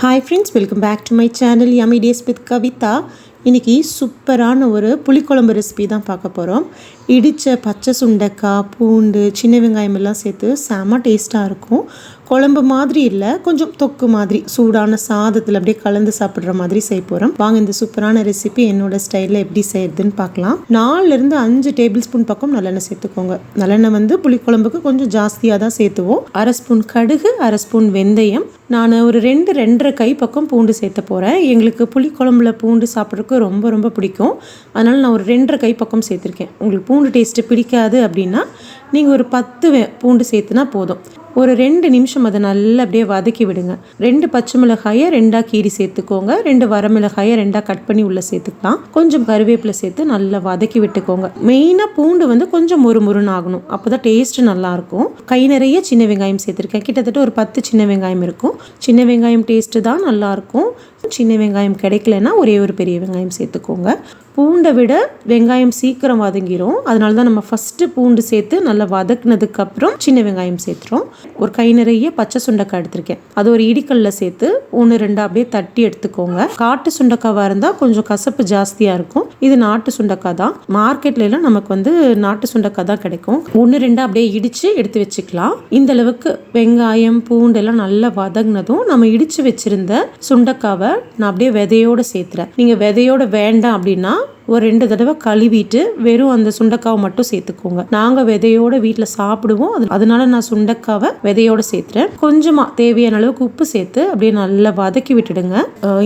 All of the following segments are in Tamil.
Hi friends, welcome back to my channel Yummy Days with Kavita. இன்றைக்கி சூப்பரான ஒரு புளிக்குழம்பு ரெசிபி தான் பார்க்க போகிறோம். இடித்த பச்சை சுண்டக்காய், பூண்டு, சின்ன வெங்காயம் எல்லாம் சேர்த்து செம்ம டேஸ்ட்டாக இருக்கும். குழம்பு மாதிரி இல்லை, கொஞ்சம் தொக்கு மாதிரி சூடான சாதத்தில் அப்படியே கலந்து சாப்பிட்ற மாதிரி செய்ய போகிறோம். வாங்க இந்த சூப்பரான ரெசிபி என்னோட ஸ்டைலில் எப்படி செய்யறதுன்னு பார்க்கலாம். 4 5 டேபிள் ஸ்பூன் பக்கம் நல்லெண்ணெய் சேர்த்துக்கோங்க. நல்லெண்ணெய் வந்து புளிக்குழம்புக்கு கொஞ்சம் ஜாஸ்தியாக தான் சேர்த்துவோம். 1/2 ஸ்பூன் கடுகு, 1/2 ஸ்பூன் வெந்தயம், நான் ஒரு 2-2.5 கை பக்கம் பூண்டு சேர்த்த போகிறேன். எங்களுக்கு புளிக்குழம்புல பூண்டு சாப்பிட்றதுக்கு ரொம்ப ரொம்ப பிடிக்கும். அதனால் நான் ஒரு 2.5 கை பக்கம் சேர்த்துருக்கேன். உங்களுக்கு பூண்டு டேஸ்ட்டு பிடிக்காது அப்படின்னா நீங்கள் ஒரு 10 பூண்டு சேர்த்துனா போதும். ஒரு 2 நிமிஷம் அதை நல்லா அப்படியே வதக்கி விடுங்க. 2 பச்சை மிளகாயை 2ஆக கீரி சேர்த்துக்கோங்க. 2 வரமிளகாயை 2ஆக கட் பண்ணி உள்ளே சேர்த்துக்கலாம். கொஞ்சம் கருவேப்பிலை சேர்த்து நல்லா வதக்கி விட்டுக்கோங்க. மெயினாக பூண்டு வந்து கொஞ்சம் முறுமுறுன்னு ஆகணும், அப்போ தான் டேஸ்ட்டு நல்லாயிருக்கும். கை நிறைய சின்ன வெங்காயம் சேர்த்துருக்கேன். கிட்டத்தட்ட ஒரு 10 சின்ன வெங்காயம் இருக்கும். சின்ன வெங்காயம் டேஸ்ட்டு தான் நல்லாயிருக்கும். சின்ன வெங்காயம் கிடைக்கலன்னா ஒரே ஒரு பெரிய வெங்காயம் சேர்த்துக்கோங்க. பூண்டை விட வெங்காயம் சீக்கிரம் வதங்கிடும். அதனால தான் நம்ம ஃபஸ்ட்டு பூண்டு சேர்த்து நல்லா வதக்குனதுக்கப்புறம் சின்ன வெங்காயம் சேர்த்துறோம். ஒரு கை நிறைய பச்சை சுண்டக்காய் எடுத்திருக்கேன். அது ஒரு இடிக்கல்ல சேர்த்து 1-2 அப்படியே தட்டி எடுத்துக்கோங்க. காட்டு சுண்டக்காவாக இருந்தால் கொஞ்சம் கசப்பு ஜாஸ்தியாக இருக்கும். இது நாட்டு சுண்டக்காய் தான். மார்க்கெட்ல எல்லாம் நமக்கு வந்து நாட்டு சுண்டக்காய் தான் கிடைக்கும். 1-2 அப்படியே இடித்து எடுத்து வச்சுக்கலாம். இந்த அளவுக்கு வெங்காயம் பூண்டு எல்லாம் நல்லா வதங்கினதும் நம்ம இடித்து வச்சிருந்த சுண்டக்காவை நான் அப்படியே விதையோடு சேர்த்துறேன். நீங்கள் விதையோட வேண்டாம் அப்படின்னா ஒரு 2 தடவை கழுவிட்டு வெறும் அந்த சுண்டக்காவை மட்டும் சேர்த்துக்கோங்க. நாங்கள் விதையோட வீட்டில் சாப்பிடுவோம், அதனால நான் சுண்டக்காவை விதையோட சேர்த்துறேன். கொஞ்சமாக தேவையான அளவுக்கு உப்பு சேர்த்து அப்படியே நல்லா வதக்கி விட்டுடுங்க.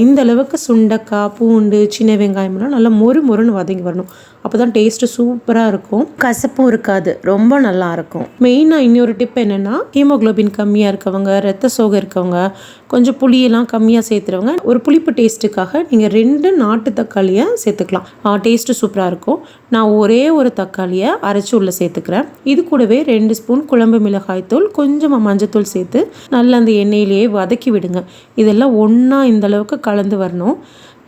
இந்த அளவுக்கு சுண்டக்காய், பூண்டு, சின்ன வெங்காயம்லாம் நல்லா மொறுன்னு வதங்கி வரணும். அப்போ தான் டேஸ்ட்டு சூப்பராக இருக்கும், கசப்பும் இருக்காது, ரொம்ப நல்லா இருக்கும். மெயினாக இன்னொரு டிப் என்னென்னா, ஹீமோக்ளோபின் கம்மியாக இருக்கவங்க, ரத்த சோகை இருக்கவங்க, கொஞ்சம் புளியெல்லாம் கம்மியாக சேர்த்துறவங்க ஒரு புளிப்பு டேஸ்ட்டுக்காக நீங்கள் 2 நாட்டு தக்காளியை சேர்த்துக்கலாம். டேஸ்ட்டு சூப்பராக இருக்கும். நான் ஒரே ஒரு தக்காளியை அரைச்சி உள்ளே சேர்த்துக்கிறேன். இது கூடவே 2 ஸ்பூன் குழம்பு மிளகாய் தூள், கொஞ்சமாக மஞ்சத்தூள் சேர்த்து நல்லா அந்த எண்ணெயிலேயே வதக்கி விடுங்க. இதெல்லாம் ஒன்றா இந்த அளவுக்கு கலந்து வரணும்.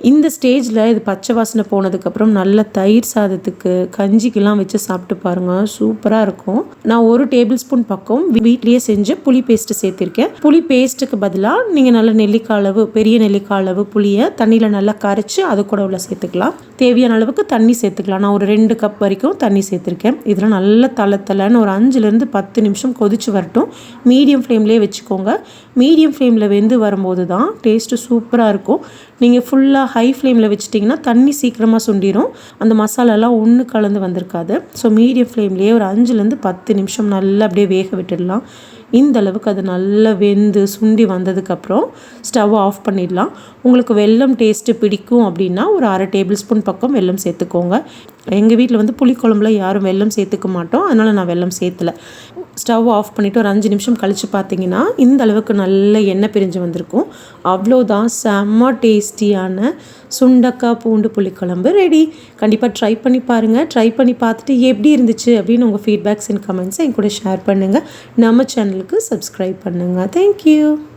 இந்த ஸ்டேஜில் இது பச்சை வாசனை போனதுக்கப்புறம் நல்ல தயிர் சாதத்துக்கு, கஞ்சிக்கெல்லாம் வச்சு சாப்பிட்டு பாருங்கள், சூப்பராக இருக்கும். நான் 1 டேபிள் ஸ்பூன் பக்கம் வீட்லேயே செஞ்சு புளி பேஸ்ட்டு சேர்த்திருக்கேன். புளி பேஸ்ட்டுக்கு பதிலாக நீங்கள் நல்ல நெல்லிக்காய் அளவு, பெரிய நெல்லிக்காய் அளவு புளியை தண்ணியில் நல்லா கரைச்சி அது கூட உள்ள சேர்த்துக்கலாம். தேவையான அளவுக்கு தண்ணி சேர்த்துக்கலாம். நான் ஒரு 2 கப் வரைக்கும் தண்ணி சேர்த்துருக்கேன். இதெல்லாம் நல்லா தளன்னு ஒரு 5-10 நிமிஷம் கொதிச்சு வரட்டும். மீடியம் ஃப்ளேம்லேயே வச்சுக்கோங்க. மீடியம் ஃப்ளேமில் வெந்து வரும்போது தான் டேஸ்ட்டு சூப்பராக இருக்கும். நீங்கள் ஃபுல்லாக ஹை ஃப்ளேமில் வச்சிட்டிங்கன்னா தண்ணி சீக்கிரமாக சுண்டிடும், அந்த மசாலாலாம் ஒன்று கலந்து வந்திருக்காது. ஸோ மீடியம் ஃப்ளேம்லேயே ஒரு 5-10 நிமிஷம் நல்லா அப்படியே வேக விட்டுடலாம். இந்த அளவுக்கு அது நல்லா வெந்து சுண்டி வந்ததுக்கப்புறம் ஸ்டவ் ஆஃப் பண்ணிடலாம். உங்களுக்கு வெல்லம் டேஸ்ட்டு பிடிக்கும் அப்படின்னா ஒரு 1/2 டேபிள் ஸ்பூன் பக்கம் வெல்லம் சேர்த்துக்கோங்க. எங்கள் வீட்டில் வந்து புளிக்குழம்புல யாரும் வெல்லம் சேர்த்துக்க மாட்டோம், அதனால் நான் வெல்லம் சேர்த்தலை. ஸ்டவ் ஆஃப் பண்ணிவிட்டு ஒரு 5 நிமிஷம் கழித்து பார்த்தீங்கன்னா இந்த அளவுக்கு நல்ல எண்ணெய் பிரிஞ்சு வந்திருக்கும். அவ்வளோதான், செம்ம டேஸ்டியான சுண்டக்காய் பூண்டு புளிக்குழம்பு ரெடி. கண்டிப்பாக ட்ரை பண்ணி பாருங்கள். ட்ரை பண்ணி பார்த்துட்டு எப்படி இருந்துச்சு அப்படின்னு உங்கள் ஃபீட்பேக்ஸ் அண்ட் கமெண்ட்ஸை என் கூட ஷேர் பண்ணுங்கள். நம்ம சேனலுக்கு சப்ஸ்கிரைப் பண்ணுங்கள். தேங்க்யூ.